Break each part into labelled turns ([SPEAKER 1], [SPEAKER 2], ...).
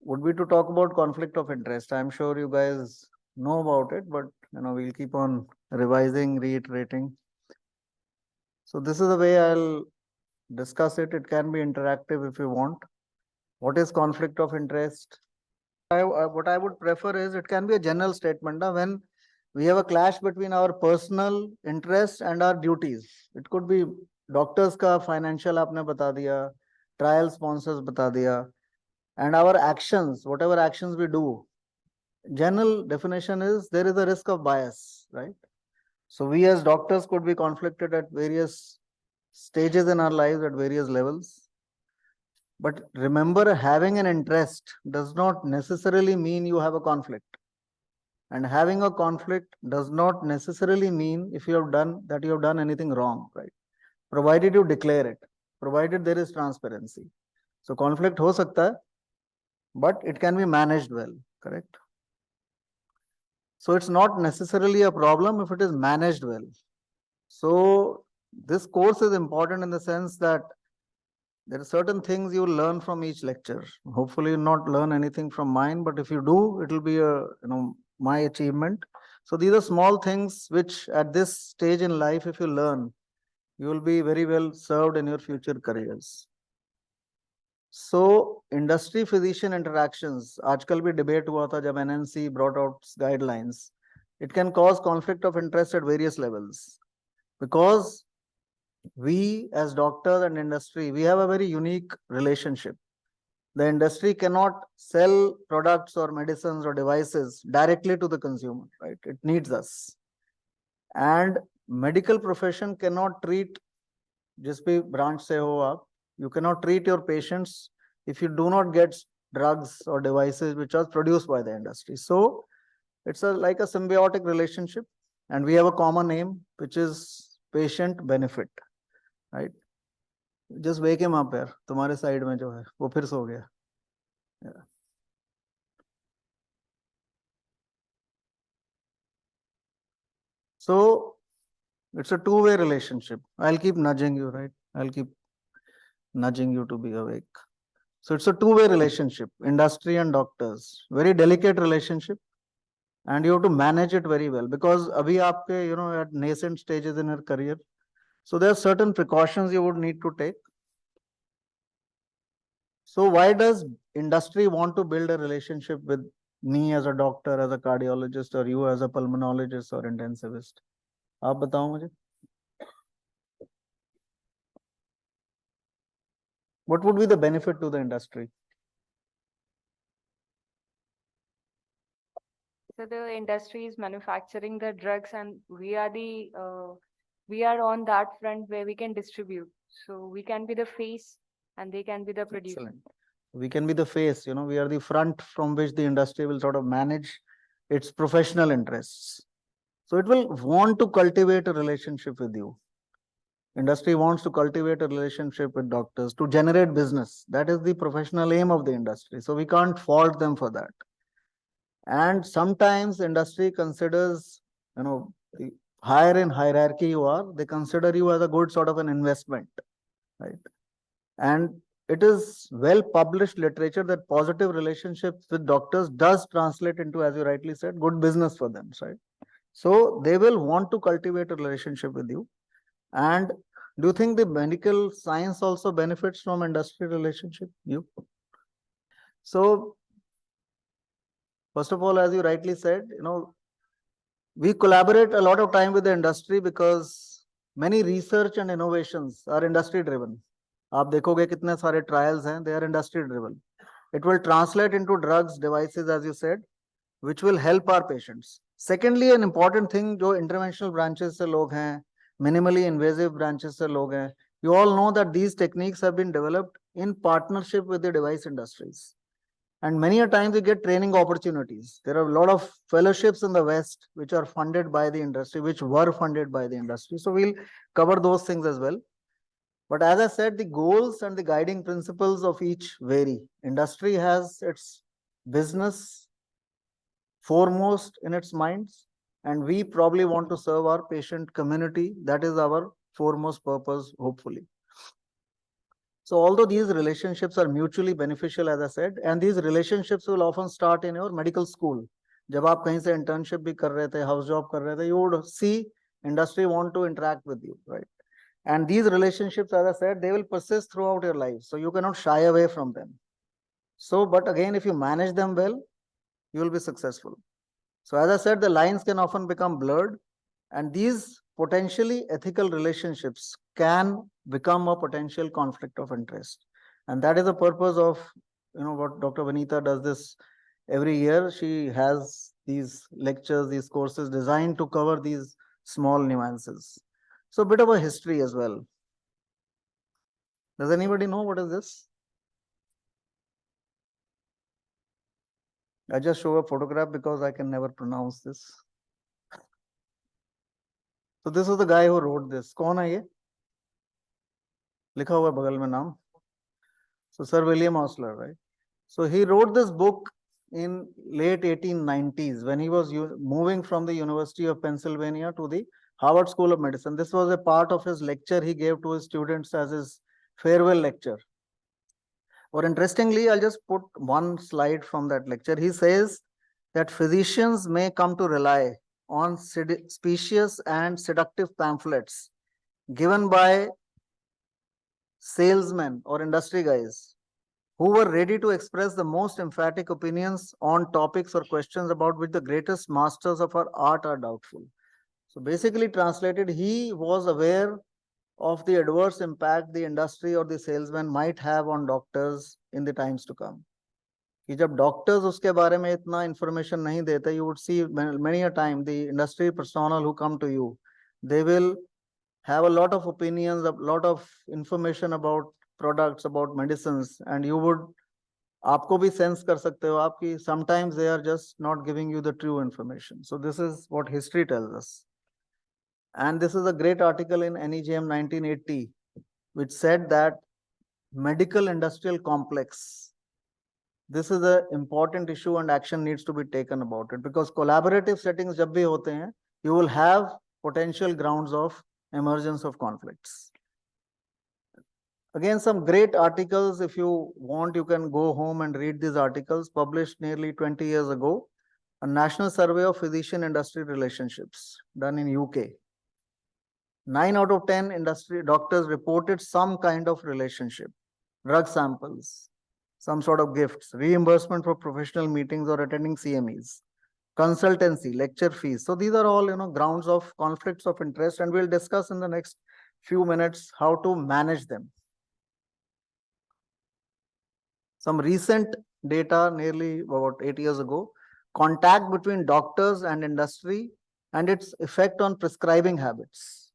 [SPEAKER 1] would be to talk about conflict of interest. I'm sure you guys know about it, but we'll keep on revising, reiterating. So this is the way I'll discuss it. It can be interactive if you want. What is conflict of interest? What I would prefer is it can be a general statement when we have a clash between our personal interest and our duties. It could be doctors ka financial आपने बता दिया, trial sponsors बता दिया, and our actions, whatever actions we do. General definition is there is a risk of bias, right? So we as doctors could be conflicted at various stages in our lives at various levels. But remember, having an interest does not necessarily mean you have a conflict. And having a conflict does not necessarily mean if you have done that you have done anything wrong, right? Provided you declare it, provided there is transparency. So conflict ho sakta hai, but it can be managed well, correct? So it's not necessarily a problem if it is managed well. So this course is important in the sense that there are certain things you learn from each lecture. Hopefully, you'll not learn anything from mine, but if you do, it will be a my achievement. So these are small things which, at this stage in life, if you learn, you will be very well served in your future careers. So industry physician interactions. आजकल भी debate हुआ था जब NNC brought out guidelines. It can cause conflict of interest at various levels because we as doctors and industry, we have a very unique relationship. The industry cannot sell products or medicines or devices directly to the consumer, right? It needs us. And medical profession cannot treat, जिस भी branch से हो आप, you cannot treat your patients if you do not get drugs or devices which are produced by the industry. So it's like a symbiotic relationship, and we have a common aim, which is patient benefit. Right? Just wake him up यार, तुम्हारे side में जो है वो फिर सो गया. Yeah. So it's a two-way relationship. I'll keep nudging you, right? I'll keep nudging you to be awake. So it's a two-way relationship, industry and doctors. Very delicate relationship, and you have to manage it very well because abhi aapke, at nascent stages in your career. So there are certain precautions you would need to take. So why does industry want to build a relationship with me as a doctor, as a cardiologist, or you as a pulmonologist or intensivist? आप बताओ मुझे. What would be the benefit to the industry?
[SPEAKER 2] So the industry is manufacturing the drugs, and we are on that front where we can distribute. So we can be the face, and they can be the producer.
[SPEAKER 1] Excellent. We can be the face. We are the front from which the industry will sort of manage its professional interests. So it will want to cultivate a relationship with you. Industry wants to cultivate a relationship with doctors to generate business. That is the professional aim of the industry. So we can't fault them for that. And sometimes industry considers, higher in hierarchy you are, they consider you as a good sort of an investment, right? And it is well published literature that positive relationships with doctors does translate into, as you rightly said, good business for them, right? So they will want to cultivate a relationship with you. And do you think the medical science also benefits from industry relationship? So first of all, as you rightly said, we collaborate a lot of time with the industry because many research and innovations are industry driven. आप देखोगे कितने सारे trials हैं, they are industry driven. It will translate into drugs, devices, as you said, which will help our patients. Secondly, an important thing, जो interventional branches से लोग हैं, minimally invasive branches से लोग हैं, you all know that these techniques have been developed in partnership with the device industries. And many a times we get training opportunities. There are a lot of fellowships in the West which are funded by the industry, which were funded by the industry. So we'll cover those things as well. But as I said, the goals and the guiding principles of each vary. Industry has its business foremost in its minds, and we probably want to serve our patient community. That is our foremost purpose, hopefully. So although these relationships are mutually beneficial, as I said, and these relationships will often start in your medical school. जब आप कहीं से internship भी कर रहे थे, house job कर रहे थे, you would see industry want to interact with you, right? And these relationships, as I said, they will persist throughout your life. So you cannot shy away from them. So, but again, if you manage them well, you will be successful. So as I said, the lines can often become blurred, and these potentially ethical relationships can become a potential conflict of interest. And that is the purpose of, what Dr. Vanita does this every year. She has these lectures, these courses designed to cover these small nuances. So a bit of a history as well. Does anybody know what is this? I just show a photograph because I can never pronounce this. So this is the guy who wrote this. कौन है ये? लिखा हुआ बगल में नाम. So Sir William Osler, right? So he wrote this book in late 1890s when he was moving from the University of Pennsylvania to the Harvard School of Medicine. This was a part of his lecture he gave to his students as his farewell lecture. Or interestingly, I'll just put one slide from that lecture. He says that physicians may come to rely on specious and seductive pamphlets given by salesmen or industry guys who were ready to express the most emphatic opinions on topics or questions about which the greatest masters of our art are doubtful. So basically translated, he was aware of the adverse impact the industry or the salesman might have on doctors in the times to come. कि जब doctors उसके बारे में इतना information नहीं देते, you would see many a time the industry personnel who come to you, they will have a lot of opinions, a lot of information about products, about medicines, and you would, आपको भी sense कर सकते हो आप कि sometimes they are just not giving you the true information. So this is what history tells us. And this is a great article in NEJM 1980, which said that medical industrial complex, this is an important issue and action needs to be taken about it, because collaborative settings जब भी होते हैं, you will have potential grounds of emergence of conflicts. Again, some great articles. If you want, you can go home and read these articles published nearly 20 years ago. A national survey of physician industry relationships done in UK. 9 out of 10 industry doctors reported some kind of relationship, drug samples, some sort of gifts, reimbursement for professional meetings or attending CMEs, consultancy, lecture fees. So these are all, grounds of conflicts of interest, and we'll discuss in the next few minutes how to manage them. Some recent data, nearly about 8 years ago, contact between doctors and industry and its effect on prescribing habits.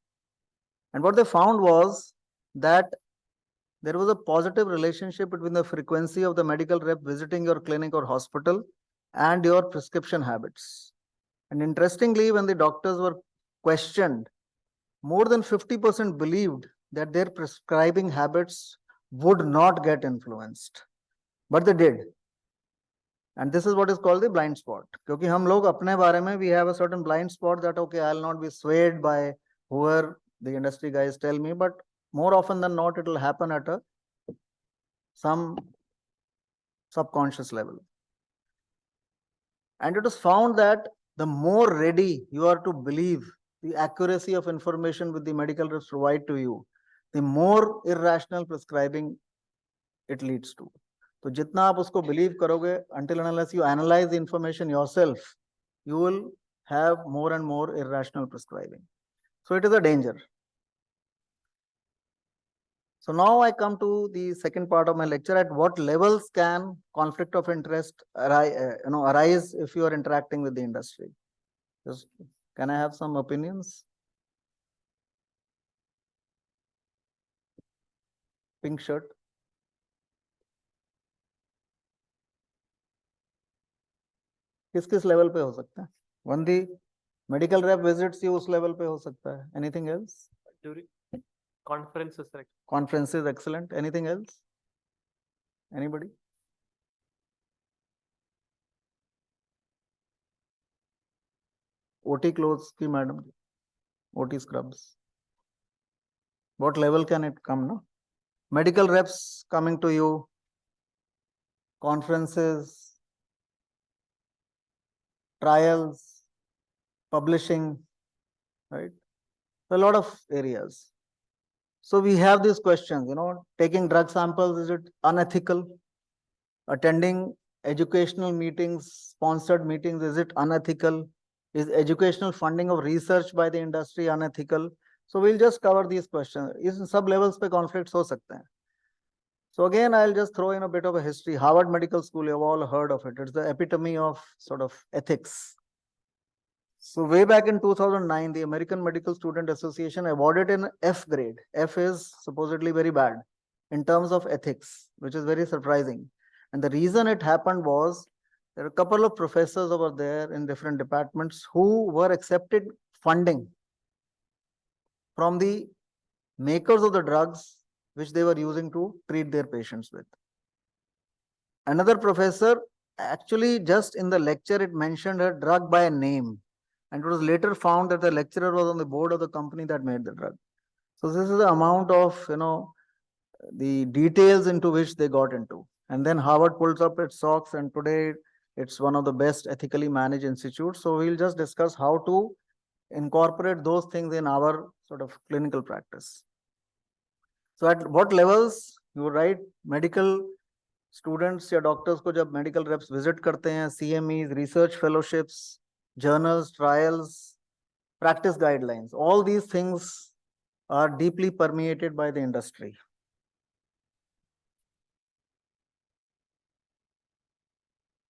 [SPEAKER 1] And what they found was that there was a positive relationship between the frequency of the medical rep visiting your clinic or hospital and your prescription habits. And interestingly, when the doctors were questioned, more than 50% believed that their prescribing habits would not get influenced. But they did. And this is what is called the blind spot. क्योंकि हम लोग अपने बारे में, we have a certain blind spot that, okay, I'll not be swayed by whoever the industry guys tell me, but more often than not, it will happen at some subconscious level. And it is found that the more ready you are to believe the accuracy of information which the medical reps provide to you, the more irrational prescribing it leads to. तो जितना आप उसको believe करोगे, until and unless you analyze the information yourself, you will have more and more irrational prescribing. So it is a danger. So now I come to the second part of my lecture. At what levels can conflict of interest arise if you are interacting with the industry? Just, can I have some opinions? Pink shirt. किस किस level पे हो सकता है? When the medical rep visits you, उस level पे हो सकता है. Anything else?
[SPEAKER 3] During conferences, right?
[SPEAKER 1] Conferences, excellent. Anything else? Anybody? OT clothes की madam, OT scrubs. What level can it come, no? medical reps coming to you, conferences, trials, publishing, right? A lot of areas. So we have these questions, taking drug samples, is it unethical? Attending educational meetings, sponsored meetings, is it unethical? Is educational funding of research by the industry unethical? So we'll just cover these questions. In sub levels pe conflicts ho sakte hain. So again, I'll just throw in a bit of a history. Harvard Medical School, you've all heard of it. It's the epitome of sort of ethics. So way back in 2009, the American Medical Student Association awarded an F grade. F is supposedly very bad in terms of ethics, which is very surprising. And the reason it happened was there are a couple of professors over there in different departments who were accepted funding from the makers of the drugs which they were using to treat their patients with. Another professor, actually just in the lecture, it mentioned a drug by name. And it was later found that the lecturer was on the board of the company that made the drug. So this is the amount of, the details into which they got into. And then Harvard pulls up its socks, and today it's one of the best ethically managed institutes. So we'll just discuss how to incorporate those things in our sort of clinical practice. So at what levels? You write medical students या doctors को जब medical reps visit करते हैं, CMEs, research fellowships, journals, trials, practice guidelines, all these things are deeply permeated by the industry.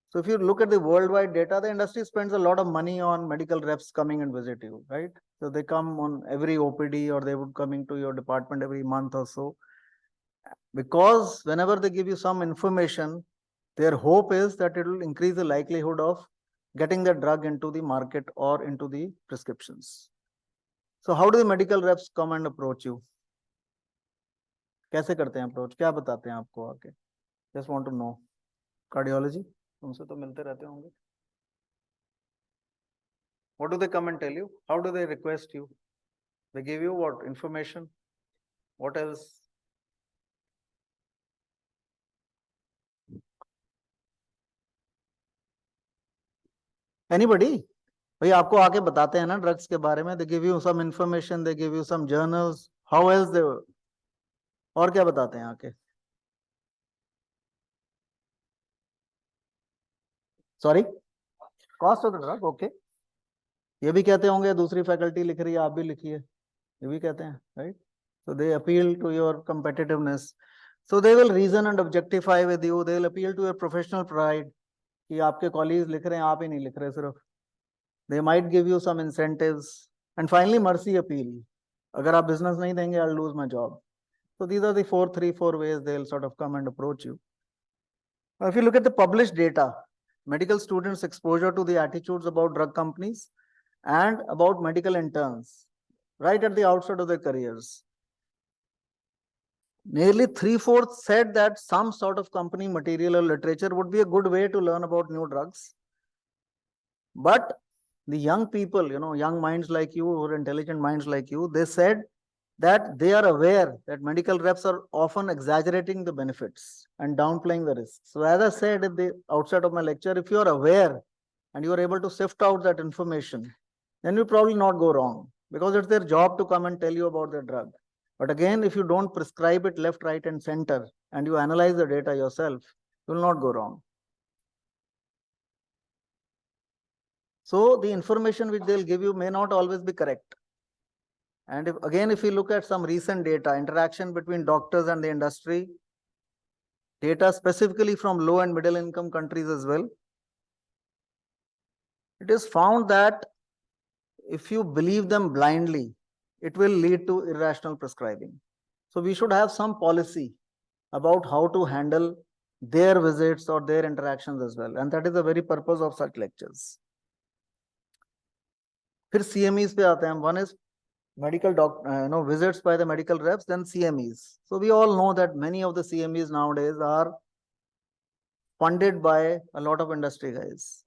[SPEAKER 1] So if you look at the worldwide data, the industry spends a lot of money on medical reps coming and visit you, right? So they come on every OPD, or they would coming to your department every month or so. Because whenever they give you some information, their hope is that it will increase the likelihood of getting the drug into the market or into the prescriptions. So how do the medical reps come and approach you? कैसे करते हैं approach? क्या बताते हैं आपको आके? Just want to know. Cardiology? तुमसे तो मिलते रहते होंगे. What do they come and tell you? How do they request you? They give you what? Information? What else? Anybody? भाई आपको आके बताते हैं ना ड्रग्स के बारे में. They give you some information, they give you some journals. How else they? और क्या बताते हैं आके? Sorry? Cost of the drug, okay. ये भी कहते होंगे दूसरी फैकल्टी लिख रही है, आप भी लिखिए, ये भी कहते हैं, right? So they appeal to your competitiveness. So they will reason and objectify with you. They will appeal to your professional pride कि आपके colleagues लिख रहे हैं, आप ही नहीं लिख रहे सिर्फ. They might give you some incentives. And finally, mercy appeal. अगर आप business नहीं देंगे, I'll lose my job. So these are the four ways they'll sort of come and approach you. Now, if you look at the published data, medical students' exposure to the attitudes about drug companies and about medical interns right at the outset of their careers. Nearly 3/4 said that some sort of company material or literature would be a good way to learn about new drugs. But the young people, young minds like you, or intelligent minds like you, they said that they are aware that medical reps are often exaggerating the benefits and downplaying the risks. So as I said at the outset of my lecture, if you are aware and you are able to sift out that information, then you probably not go wrong, because it's their job to come and tell you about their drug. But again, if you don't prescribe it left, right, and center, and you analyze the data yourself, you will not go wrong. So the information which they'll give you may not always be correct. And if you look at some recent data, interaction between doctors and the industry, data specifically from low and middle income countries as well, it is found that if you believe them blindly, it will lead to irrational prescribing. So we should have some policy about how to handle their visits or their interactions as well. And that is the very purpose of such lectures. फिर CMEs पे आते हैं. One is medical visits by the medical reps, then CMEs. So we all know that many of the CMEs nowadays are funded by a lot of industry guys.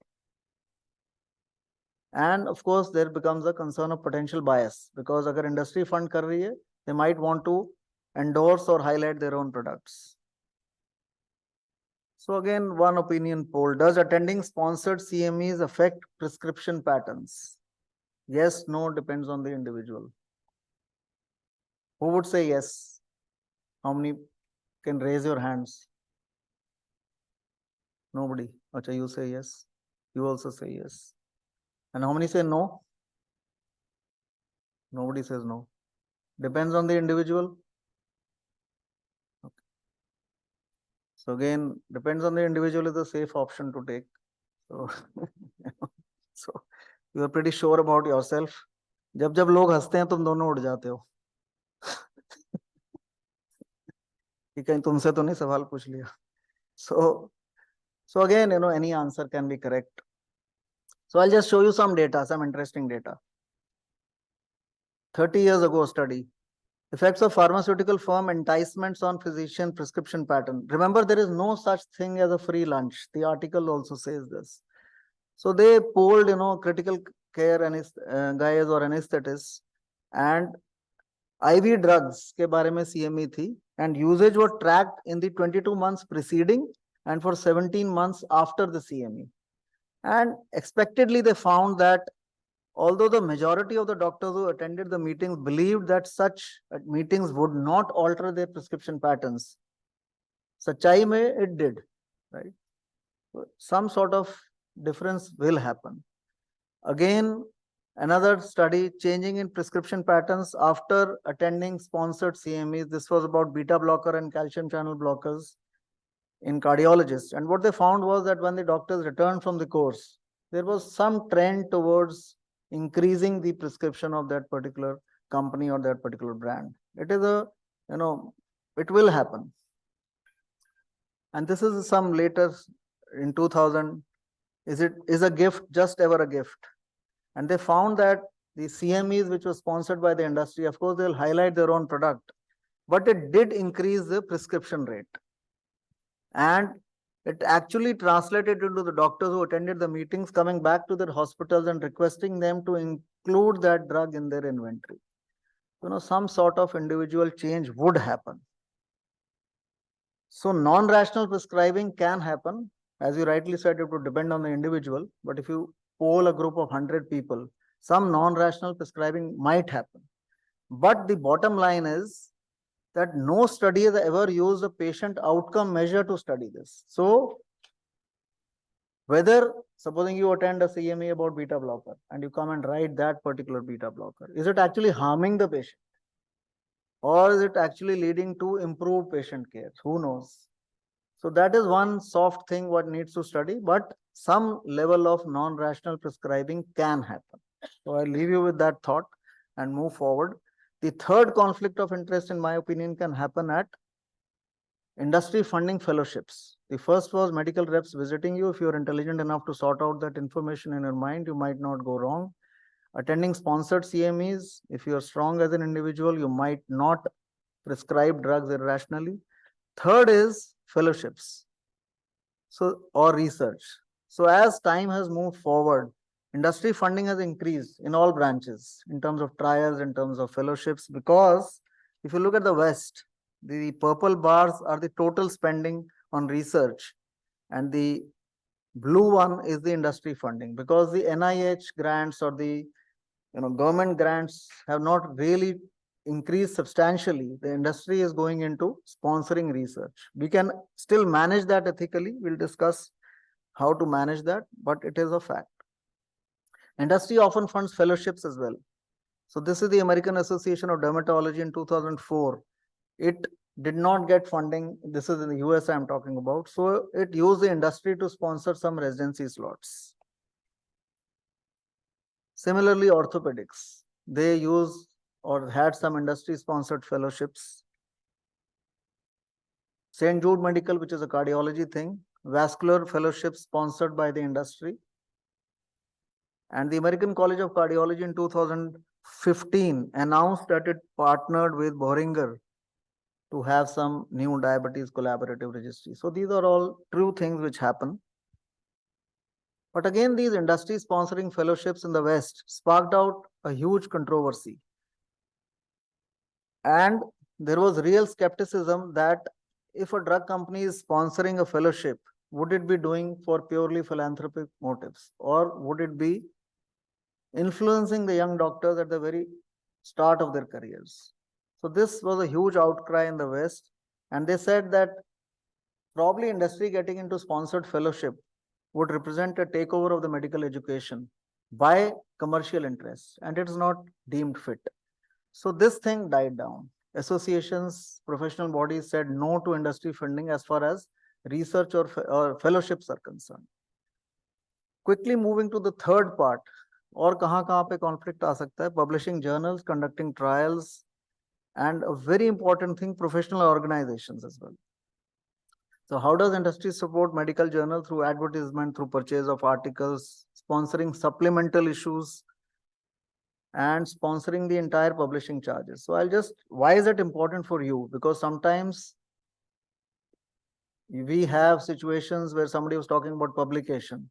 [SPEAKER 1] And of course, there becomes a concern of potential bias, because agar industry fund kar rahi hai, they might want to endorse or highlight their own products. So again, one opinion poll. Does attending sponsored CMEs affect prescription patterns? Yes, no, depends on the individual. Who would say yes? How many can raise your hands? Nobody. Acha, you say yes. You also say yes. And how many say no? Nobody says no. Depends on the individual. Okay. So again, depends on the individual is a safe option to take. So, so you are pretty sure about yourself. जब जब लोग हंसते हैं तुम दोनों उड़ जाते हो कि कहीं तुमसे तो नहीं सवाल पूछ लिया. So again, any answer can be correct. So I'll just show you some data, some interesting data. 30 years ago study. Effects of pharmaceutical firm enticements on physician prescription pattern. Remember, there is no such thing as a free lunch. The article also says this. So they polled, critical care guys or anesthetists, and IV drugs के बारे में CME थी, and usage was tracked in the 22 months preceding and for 17 months after the CME. And expectedly, they found that although the majority of the doctors who attended the meetings believed that such meetings would not alter their prescription patterns, सच्चाई में it did, right? Some sort of difference will happen. Again, another study, changing in prescription patterns after attending sponsored CMEs. This was about beta blocker and calcium channel blockers in cardiologists. And what they found was that when the doctors returned from the course, there was some trend towards increasing the prescription of that particular company or that particular brand. It is it will happen. And this is some later in 2000. Is a gift just ever a gift? And they found that the CMEs, which was sponsored by the industry, of course, they'll highlight their own product, but it did increase the prescription rate. And it actually translated into the doctors who attended the meetings coming back to their hospitals and requesting them to include that drug in their inventory. Some sort of individual change would happen. So non-rational prescribing can happen. As you rightly said, it would depend on the individual. But if you poll a group of 100 people, some non-rational prescribing might happen. But the bottom line is that no study has ever used a patient outcome measure to study this. So whether, supposing you attend a CME about beta blocker and you come and write that particular beta blocker, is it actually harming the patient? Or is it actually leading to improved patient care? Who knows? So that is one soft thing what needs to study, but some level of non-rational prescribing can happen. So I'll leave you with that thought and move forward. The third conflict of interest, in my opinion, can happen at industry funding fellowships. The first was medical reps visiting you. If you're intelligent enough to sort out that information in your mind, you might not go wrong. Attending sponsored CMEs, if you're strong as an individual, you might not prescribe drugs irrationally. Third is fellowships, or research. So as time has moved forward, industry funding has increased in all branches in terms of trials, in terms of fellowships, because if you look at the West, the purple bars are the total spending on research, and the blue one is the industry funding, because the NIH grants or the government grants have not really increased substantially. The industry is going into sponsoring research. We can still manage that ethically. We'll discuss how to manage that, but it is a fact. Industry often funds fellowships as well. So this is the American Association of Dermatology in 2004. It did not get funding. This is in the US I'm talking about. So it used the industry to sponsor some residency slots. Similarly, orthopedics, they use or had some industry sponsored fellowships. St. Jude Medical, which is a cardiology thing, vascular fellowships sponsored by the industry. And the American College of Cardiology in 2015 announced that it partnered with Boehringer to have some new diabetes collaborative registry. So these are all true things which happen. But again, these industry sponsoring fellowships in the West sparked out a huge controversy. And there was real skepticism that if a drug company is sponsoring a fellowship, would it be doing for purely philanthropic motives, or would it be influencing the young doctors at the very start of their careers? So this was a huge outcry in the West, and they said that probably industry getting into sponsored fellowship would represent a takeover of the medical education by commercial interests, and it is not deemed fit. So this thing died down. Associations, professional bodies said no to industry funding as far as research or fellowships are concerned. Quickly moving to the third part, और कहाँ पे conflict आ सकता है? Publishing journals, conducting trials, and a very important thing, professional organizations as well. So how does industry support medical journal? Through advertisement, through purchase of articles, sponsoring supplemental issues, and sponsoring the entire publishing charges. So why is it important for you? Because sometimes we have situations where somebody was talking about publication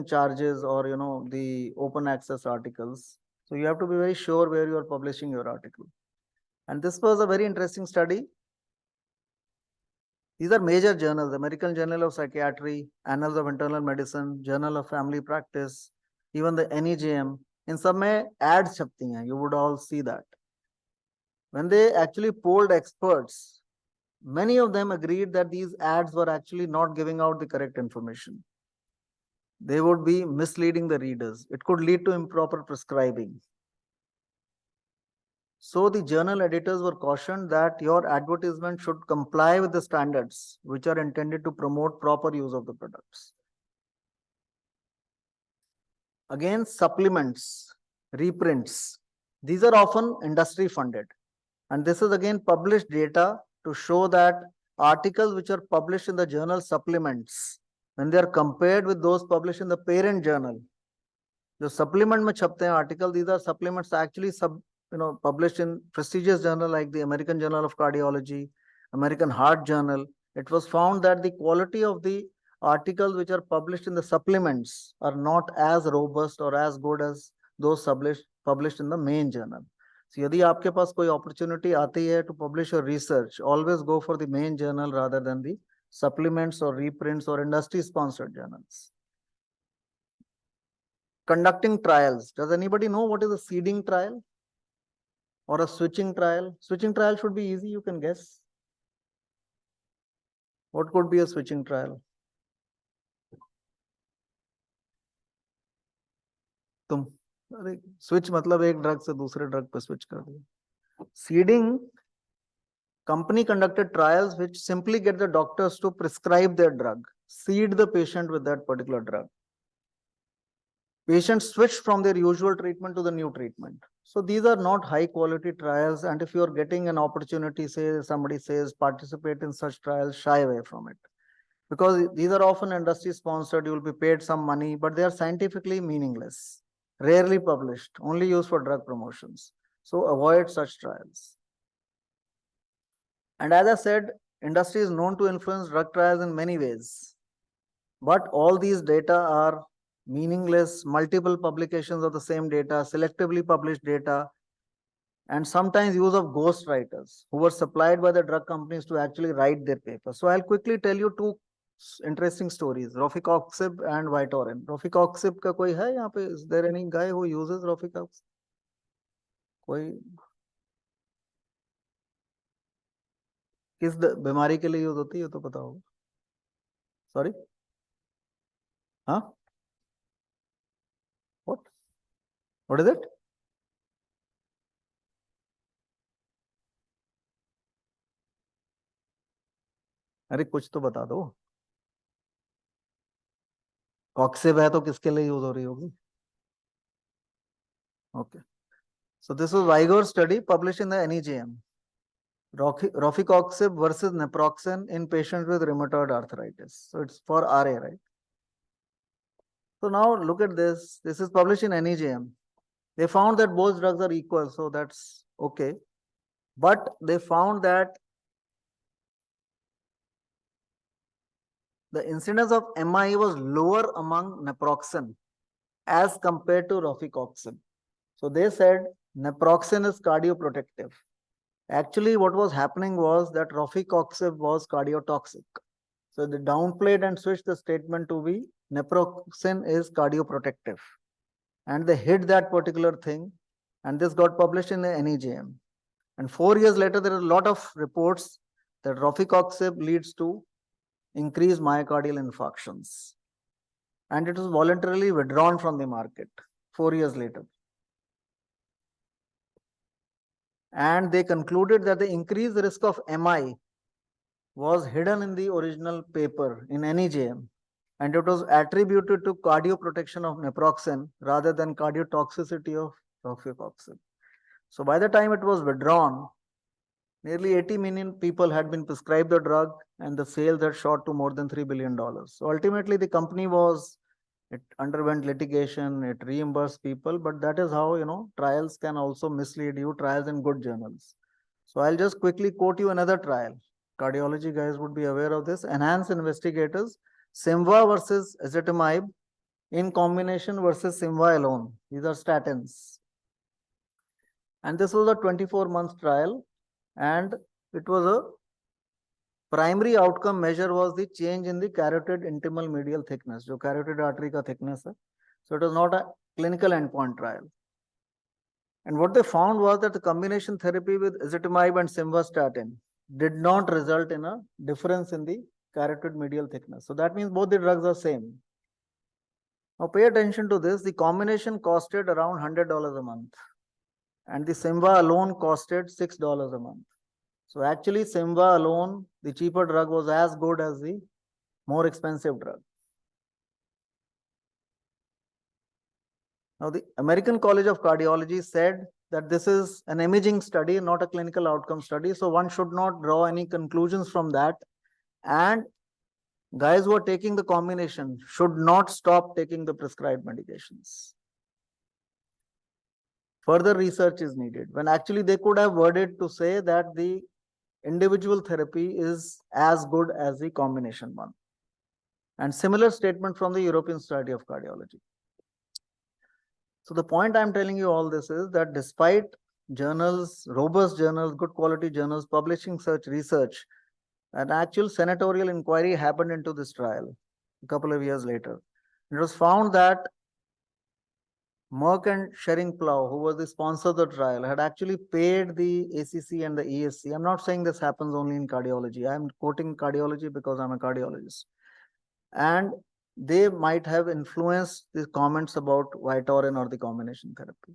[SPEAKER 1] charges, or the open access articles. So you have to be very sure where you are publishing your article. And this was a very interesting study. These are major journals: American Journal of Psychiatry, Annals of Internal Medicine, Journal of Family Practice, even the NEJM. In some ads छपती हैं, you would all see that. When they actually polled experts, many of them agreed that these ads were actually not giving out the correct information. They would be misleading the readers. It could lead to improper prescribing. So the journal editors were cautioned that your advertisement should comply with the standards which are intended to promote proper use of the products. Again, supplements, reprints, these are often industry funded. And this is again published data to show that articles which are published in the journal supplements, when they are compared with those published in the parent journal, the supplement mein chhapte hain article, these are supplements actually published in prestigious journal like the American Journal of Cardiology, American Heart Journal. It was found that the quality of the articles which are published in the supplements are not as robust or as good as those published in the main journal. So यदि आपके पास कोई opportunity आती है to publish your research, always go for the main journal rather than the supplements or reprints or industry sponsored journals. Conducting trials. Does anybody know what is a seeding trial or a switching trial? Switching trial should be easy, you can guess. What could be a switching trial? तुम अरे switch मतलब एक drug से दूसरे drug पे switch कर दिया. Seeding, company conducted trials which simply get the doctors to prescribe their drug, seed the patient with that particular drug. Patients switch from their usual treatment to the new treatment. So these are not high quality trials, and if you are getting an opportunity, say somebody says participate in such trials, shy away from it, because these are often industry sponsored. You will be paid some money, but they are scientifically meaningless, rarely published, only used for drug promotions. So avoid such trials. And as I said, industry is known to influence drug trials in many ways, but all these data are meaningless. Multiple publications of the same data, selectively published data, and sometimes use of ghost writers who were supplied by the drug companies to actually write their papers. So I'll quickly tell you two interesting stories: Rofecoxib and Vytorin. Rofecoxib का कोई है यहाँ पे? Is there any guy who uses Rofecoxib? कोई किस बीमारी के लिए यूज होती है तो पता होगा. Sorry? Huh? What is it? अरे कुछ तो बता दो. कॉक्सिब है तो किसके लिए यूज हो रही होगी? Okay. So this was Vigor study published in the NEJM. Rofecoxib versus naproxen in patients with rheumatoid arthritis. So it's for RA, right? So now look at this. This is published in NEJM. They found that both drugs are equal, so that's okay. But they found that the incidence of MI was lower among naproxen as compared to Rofecoxib. So they said naproxen is cardioprotective. Actually, what was happening was that rofecoxib was cardiotoxic. So they downplayed and switched the statement to be naproxen is cardioprotective. And they hid that particular thing. And this got published in the NEJM. And 4 years later, there are a lot of reports that rofecoxib leads to increased myocardial infarctions. And it was voluntarily withdrawn from the market 4 years later. And they concluded that the increased risk of MI was hidden in the original paper in NEJM, and it was attributed to cardioprotection of naproxen rather than cardiotoxicity of rofecoxib. So by the time it was withdrawn, nearly 80 million people had been prescribed the drug, and the sales had shot to more than $3 billion. So ultimately, the company it underwent litigation, it reimbursed people, but that is how, trials can also mislead you, trials in good journals. So I'll just quickly quote you another trial. Cardiology guys would be aware of this. Enhanced investigators, Simva versus ezetimibe in combination versus Simva alone. These are statins. And this was a 24-month trial, and it was a primary outcome measure was the change in the carotid intimal medial thickness, जो carotid artery का thickness है. So it was not a clinical endpoint trial. And what they found was that the combination therapy with ezetimibe and simvastatin did not result in a difference in the carotid medial thickness. So that means both the drugs are same. Now pay attention to this. The combination costed around $100 a month, and the Simva alone costed $6 a month. So actually Simva alone, the cheaper drug, was as good as the more expensive drug. Now the American College of Cardiology said that this is an imaging study, not a clinical outcome study. So one should not draw any conclusions from that. And guys who are taking the combination should not stop taking the prescribed medications. Further research is needed, when actually they could have worded to say that the individual therapy is as good as the combination one. And similar statement from the European Society of Cardiology. So the point I'm telling you all this is that despite journals, robust journals, good quality journals publishing such research, an actual senatorial inquiry happened into this trial a couple of years later. It was found that Merck and Schering-Plough, who was the sponsor of the trial, had actually paid the ACC and the ESC. I'm not saying this happens only in cardiology. I'm quoting cardiology because I'm a cardiologist. And they might have influenced the comments about Vytorin or the combination therapy.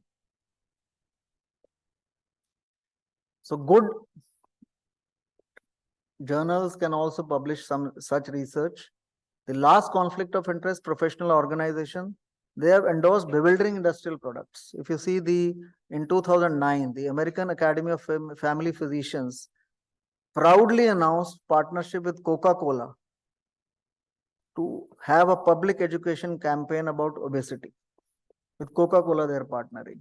[SPEAKER 1] So good journals can also publish some such research. The last conflict of interest, professional organization, they have endorsed bewildering industrial products. If you see in 2009, the American Academy of Family Physicians proudly announced partnership with Coca-Cola to have a public education campaign about obesity. With Coca-Cola, they're partnering.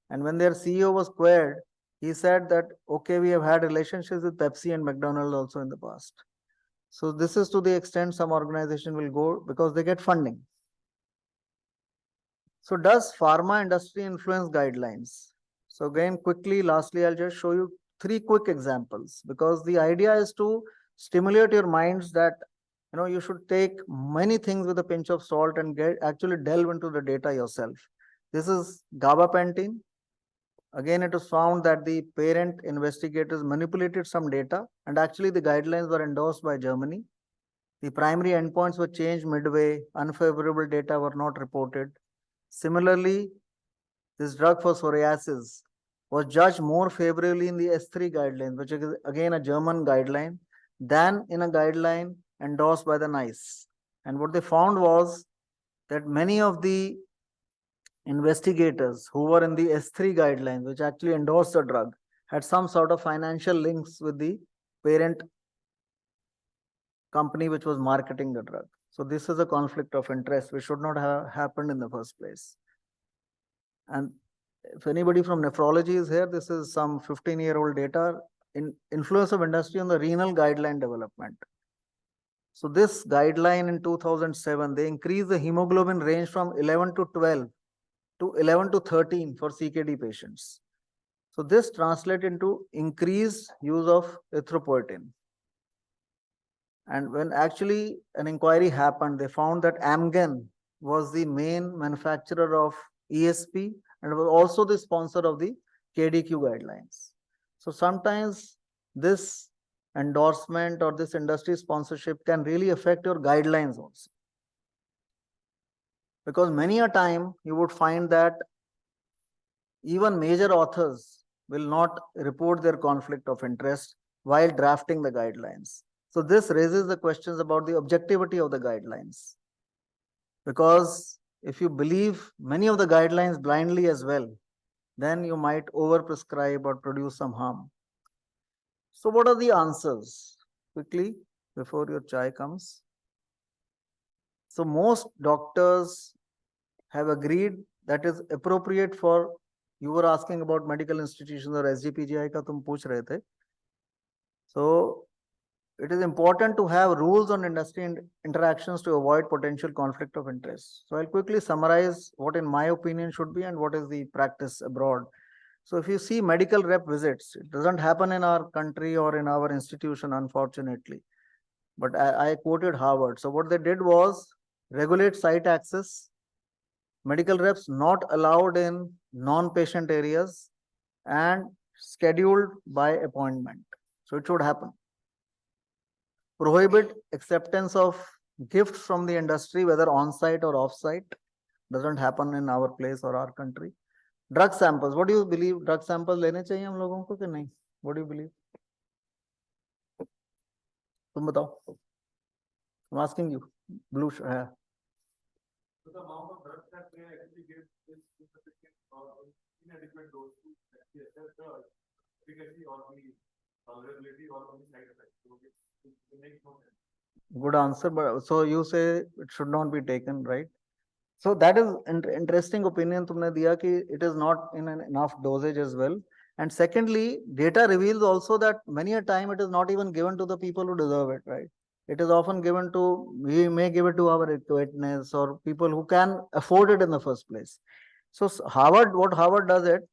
[SPEAKER 1] And when their CEO was queried, he said that, okay, we have had relationships with Pepsi and McDonald's also in the past. So this is to the extent some organization will go because they get funding. So does pharma industry influence guidelines? So again, quickly, lastly, I'll just show you 3 quick examples, because the idea is to stimulate your minds that you should take many things with a pinch of salt and actually delve into the data yourself. This is gabapentin. Again, it was found that the parent investigators manipulated some data, and actually the guidelines were endorsed by Germany. The primary endpoints were changed midway, unfavorable data were not reported. Similarly, this drug for psoriasis was judged more favorably in the S3 guidelines, which is again a German guideline, than in a guideline endorsed by the NICE. And what they found was that many of the investigators who were in the S3 guidelines, which actually endorsed the drug, had some sort of financial links with the parent company which was marketing the drug. So this is a conflict of interest which should not have happened in the first place. And if anybody from nephrology is here, this is some 15-year-old data in influence of industry on the renal guideline development. So this guideline in 2007, they increased the hemoglobin range from 11 to 12 to 11 to 13 for CKD patients. So this translates into increased use of erythropoietin. And when actually an inquiry happened, they found that Amgen was the main manufacturer of ESP and was also the sponsor of the KDQ guidelines. So sometimes this endorsement or this industry sponsorship can really affect your guidelines also. Because many a time you would find that even major authors will not report their conflict of interest while drafting the guidelines. So this raises the questions about the objectivity of the guidelines. Because if you believe many of the guidelines blindly as well, then you might overprescribe or produce some harm. So what are the answers? Quickly, before your chai comes. So most doctors have agreed that is appropriate for, you were asking about medical institutions or SGPGI ka tum pooch rahe the. So it is important to have rules on industry interactions to avoid potential conflict of interest. So I'll quickly summarize what in my opinion should be and what is the practice abroad. So if you see medical rep visits, it doesn't happen in our country or in our institution, unfortunately. But I quoted Harvard. So what they did was regulate site access, medical reps not allowed in non-patient areas, and scheduled by appointment. So it should happen. Prohibit acceptance of gifts from the industry, whether on-site or off-site. Doesn't happen in our place or our country. Drug samples. What do you believe? Drug samples लेने चाहिए हम लोगों को कि नहीं? What do you believe? तुम बताओ. I'm asking you. Blue.
[SPEAKER 4] So the amount of drugs that they actually give is insufficient or inadequate dose to actually assess the efficacy or the tolerability or the side effects. So it makes no sense.
[SPEAKER 1] Good answer. But so you say it should not be taken, right? So that is interesting opinion तुमने दिया कि it is not in an enough dosage as well. And secondly, data reveals also that many a time it is not even given to the people who deserve it, right? It is often given to, we may give it to our acquaintance or people who can afford it in the first place. So Harvard, what Harvard does it,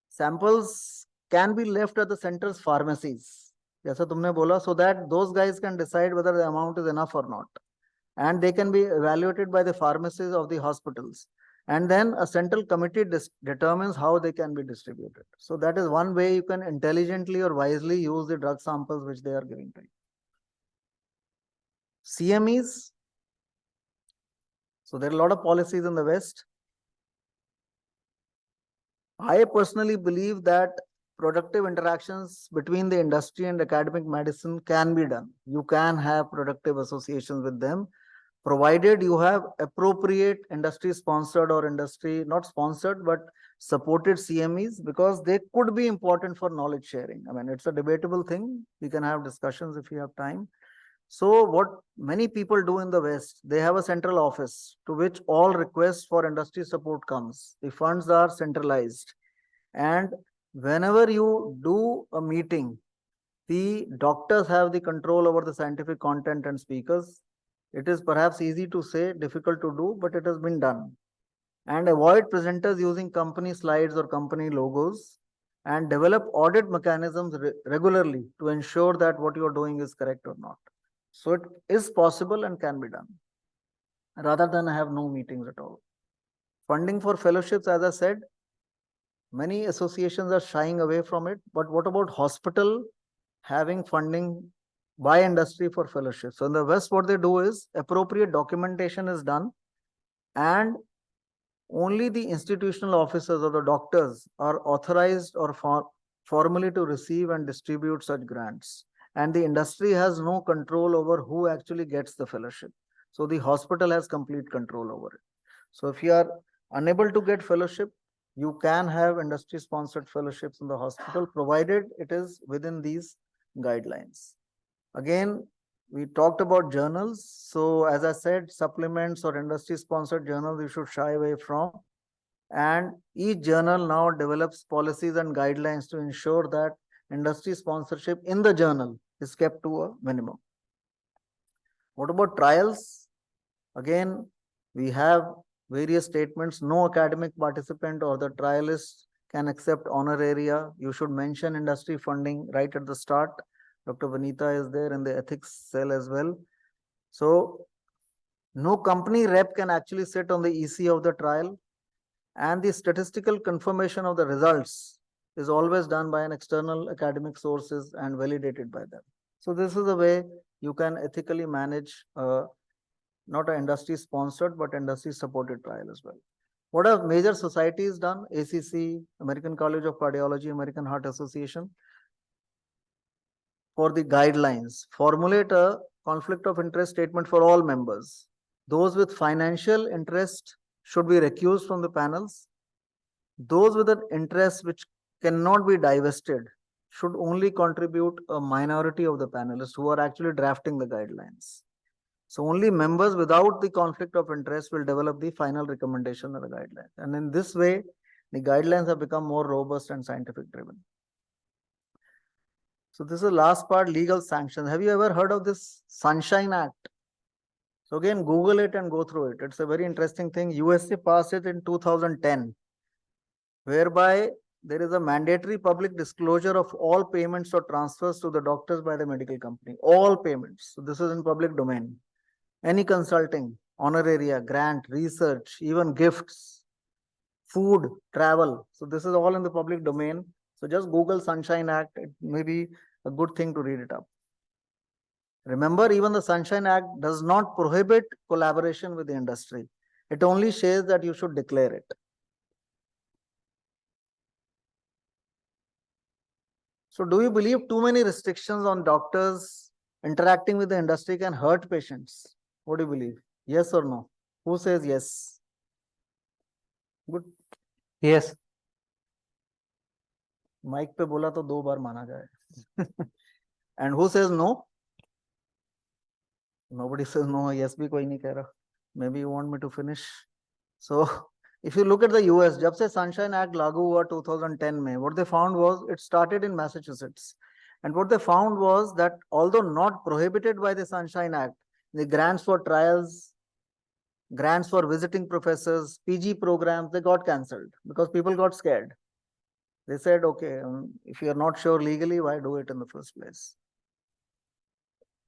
[SPEAKER 1] samples can be left at the center's pharmacies. जैसा तुमने बोला, so that those guys can decide whether the amount is enough or not. And they can be evaluated by the pharmacies of the hospitals. And then a central committee determines how they can be distributed. So that is one way you can intelligently or wisely use the drug samples which they are giving to you. CMEs. So there are a lot of policies in the West. I personally believe that productive interactions between the industry and academic medicine can be done. You can have productive associations with them, provided you have appropriate industry sponsored or industry not sponsored but supported CMEs, because they could be important for knowledge sharing. I mean, it's a debatable thing. We can have discussions if you have time. So what many people do in the West, they have a central office to which all requests for industry support comes. The funds are centralized. And whenever you do a meeting, the doctors have the control over the scientific content and speakers. It is perhaps easy to say, difficult to do, but it has been done. And avoid presenters using company slides or company logos, and develop audit mechanisms regularly to ensure that what you are doing is correct or not. So it is possible and can be done, rather than have no meetings at all. Funding for fellowships, as I said, many associations are shying away from it. But what about hospital having funding by industry for fellowships? So in the West, what they do is appropriate documentation is done, and only the institutional officers or the doctors are authorized or formally to receive and distribute such grants. And the industry has no control over who actually gets the fellowship. So the hospital has complete control over it. So if you are unable to get fellowship, you can have industry sponsored fellowships in the hospital, provided it is within these guidelines. Again, we talked about journals. So as I said, supplements or industry sponsored journals you should shy away from. And each journal now develops policies and guidelines to ensure that industry sponsorship in the journal is kept to a minimum. What about trials? Again, we have various statements. No academic participant or the trialist can accept honoraria. You should mention industry funding right at the start. Dr. Vanita is there in the ethics cell as well. So no company rep can actually sit on the EC of the trial, and the statistical confirmation of the results is always done by an external academic sources and validated by them. So this is the way you can ethically manage not an industry sponsored but industry supported trial as well. What have major societies done? ACC, American College of Cardiology, American Heart Association. For the guidelines, formulate a conflict of interest statement for all members. Those with financial interest should be recused from the panels. Those with an interest which cannot be divested should only contribute a minority of the panelists who are actually drafting the guidelines. So only members without the conflict of interest will develop the final recommendation of the guidelines. And in this way, the guidelines have become more robust and scientific driven. So this is the last part, legal sanctions. Have you ever heard of this Sunshine Act? So again, Google it and go through it. It's a very interesting thing. USA passed it in 2010, whereby there is a mandatory public disclosure of all payments or transfers to the doctors by the medical company. All payments. So this is in public domain. Any consulting, honoraria, grant, research, even gifts, food, travel. So this is all in the public domain. So just Google Sunshine Act. It may be a good thing to read it up. Remember, even the Sunshine Act does not prohibit collaboration with the industry. It only says that you should declare it. So do you believe too many restrictions on doctors interacting with the industry can hurt patients? What do you believe? Yes or no? Who says yes? Good.
[SPEAKER 3] Yes.
[SPEAKER 1] Mic पे बोला तो 2 बार माना जाए. And who says no? Nobody says no. Yes भी कोई नहीं कह रहा. Maybe you want me to finish. So if you look at the US, जब से Sunshine Act लागू हुआ 2010 में, what they found was it started in Massachusetts. And what they found was that although not prohibited by the Sunshine Act, the grants for trials, grants for visiting professors, PG programs, they got cancelled because people got scared. They said, okay, if you're not sure legally, why do it in the first place?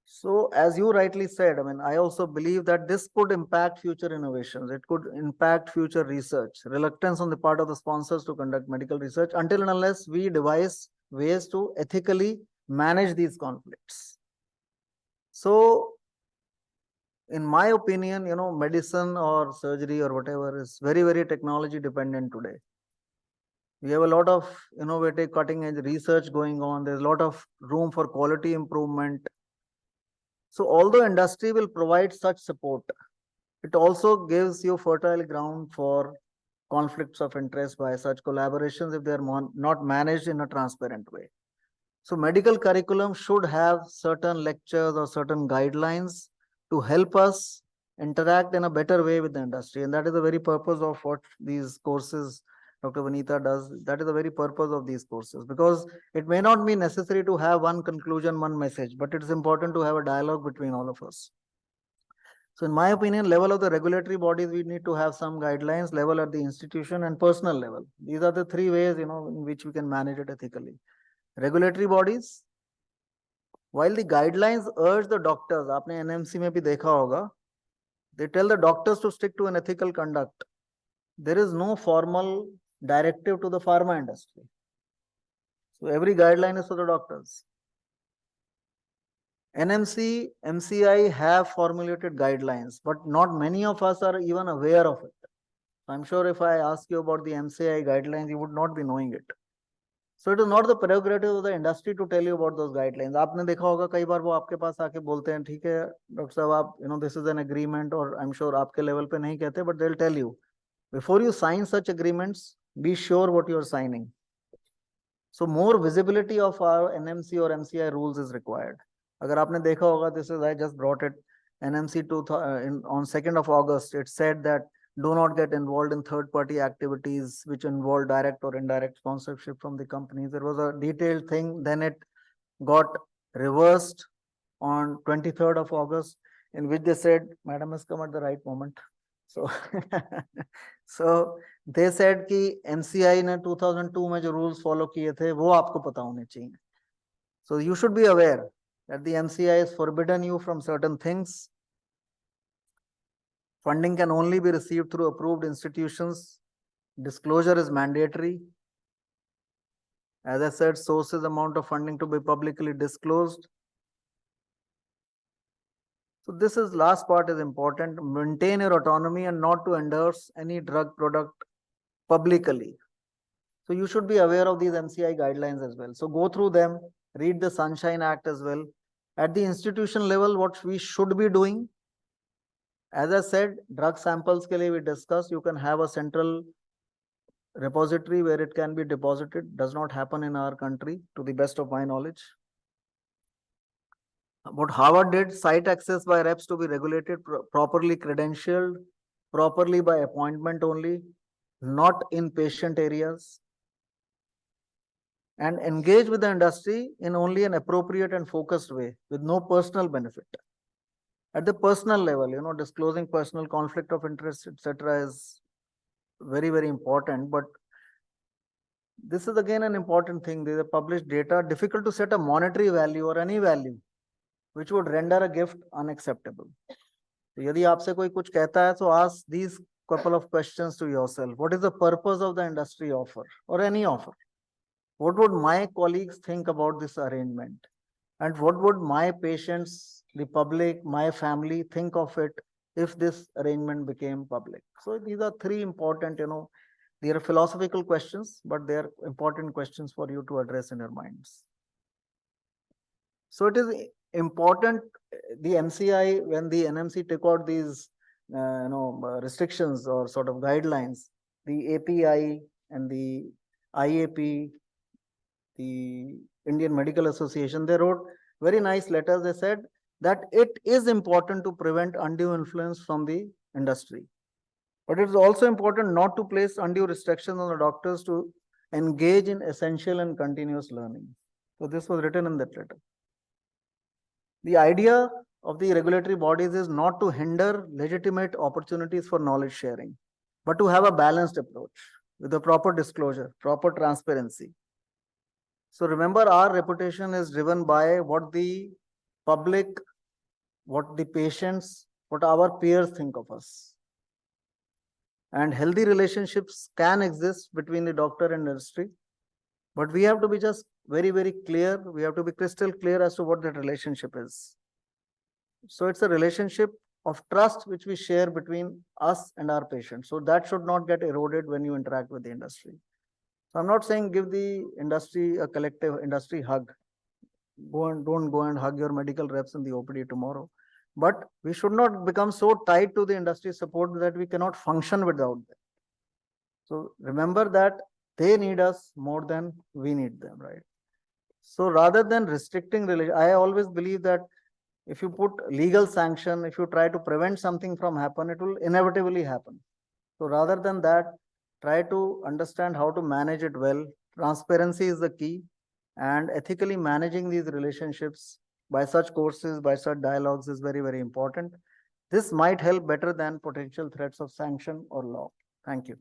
[SPEAKER 1] So as you rightly said, I mean, I also believe that this could impact future innovations. It could impact future research, reluctance on the part of the sponsors to conduct medical research until and unless we devise ways to ethically manage these conflicts. So in my opinion, medicine or surgery or whatever is very, very technology dependent today. We have a lot of innovative cutting edge research going on. There's a lot of room for quality improvement. So although industry will provide such support, it also gives you fertile ground for conflicts of interest by such collaborations if they are not managed in a transparent way. So medical curriculum should have certain lectures or certain guidelines to help us interact in a better way with the industry. And that is the very purpose of what these courses Dr. Vanita does. That is the very purpose of these courses, because it may not be necessary to have one conclusion, one message, but it's important to have a dialogue between all of us. So in my opinion, level of the regulatory bodies, we need to have some guidelines, level at the institution and personal level. These are the 3 ways, in which we can manage it ethically. Regulatory bodies, while the guidelines urge the doctors, आपने NMC में भी देखा होगा, they tell the doctors to stick to an ethical conduct. There is no formal directive to the pharma industry. So every guideline is for the doctors. NMC, MCI have formulated guidelines, but not many of us are even aware of it. I'm sure if I ask you about the MCI guidelines, you would not be knowing it. So it is not the prerogative of the industry to tell you about those guidelines. आपने देखा होगा कई बार वो आपके पास आके बोलते हैं, ठीक है डॉक्टर साहब आप this is an agreement, or I'm sure आपके level पे नहीं कहते, but they'll tell you before you sign such agreements, be sure what you are signing. So more visibility of our NMC or MCI rules is required. अगर आपने देखा होगा, this is I just brought it, NMC on 2nd of August, it said that do not get involved in third-party activities which involve direct or indirect sponsorship from the companies. There was a detailed thing. Then it got reversed on 23rd of August, in which they said, Madam has come at the right moment. So, so they said कि NCI ने 2002 में जो rules follow किए थे वो आपको पता होने चाहिए. So you should be aware that the NCI is forbidden you from certain things. Funding can only be received through approved institutions. Disclosure is mandatory. As I said, sources, amount of funding to be publicly disclosed. So this is last part is important. Maintain your autonomy and not to endorse any drug product publicly. So you should be aware of these NCI guidelines as well. So go through them, read the Sunshine Act as well. At the institution level, what we should be doing, as I said, drug samples ke liye we discussed, you can have a central repository where it can be deposited. Does not happen in our country, to the best of my knowledge. What Harvard did, site access by reps to be regulated, properly credentialed, properly by appointment only, not in patient areas, and engage with the industry in only an appropriate and focused way with no personal benefit. At the personal level, disclosing personal conflict of interest, etc. is very, very important. But this is again an important thing. These are published data, difficult to set a monetary value or any value which would render a gift unacceptable. यदि आपसे कोई कुछ कहता है, so ask these couple of questions to yourself. What is the purpose of the industry offer or any offer? What would my colleagues think about this arrangement? And what would my patients, the public, my family think of it if this arrangement became public? So these are three important, they are philosophical questions, but they are important questions for you to address in your minds. So it is important, the NCI, when the NMC took out these restrictions or sort of guidelines, the API and the IAP, the Indian Medical Association, they wrote very nice letters. They said that it is important to prevent undue influence from the industry. But it is also important not to place undue restrictions on the doctors to engage in essential and continuous learning. So this was written in that letter. The idea of the regulatory bodies is not to hinder legitimate opportunities for knowledge sharing, but to have a balanced approach with a proper disclosure, proper transparency. So remember, our reputation is driven by what the public, what the patients, what our peers think of us. And healthy relationships can exist between the doctor and industry, but we have to be just very, very clear. We have to be crystal clear as to what that relationship is. So it's a relationship of trust which we share between us and our patients. So that should not get eroded when you interact with the industry. So I'm not saying give the industry a collective industry hug. Don't go and hug your medical reps in the OPD tomorrow. But we should not become so tied to the industry support that we cannot function without them. So remember that they need us more than we need them, right? So rather than restricting I always believe that if you put legal sanction, if you try to prevent something from happen, it will inevitably happen. So rather than that, try to understand how to manage it well. Transparency is the key, and ethically managing these relationships by such courses, by such dialogues is very, very important. This might help better than potential threats of sanction or law. Thank you.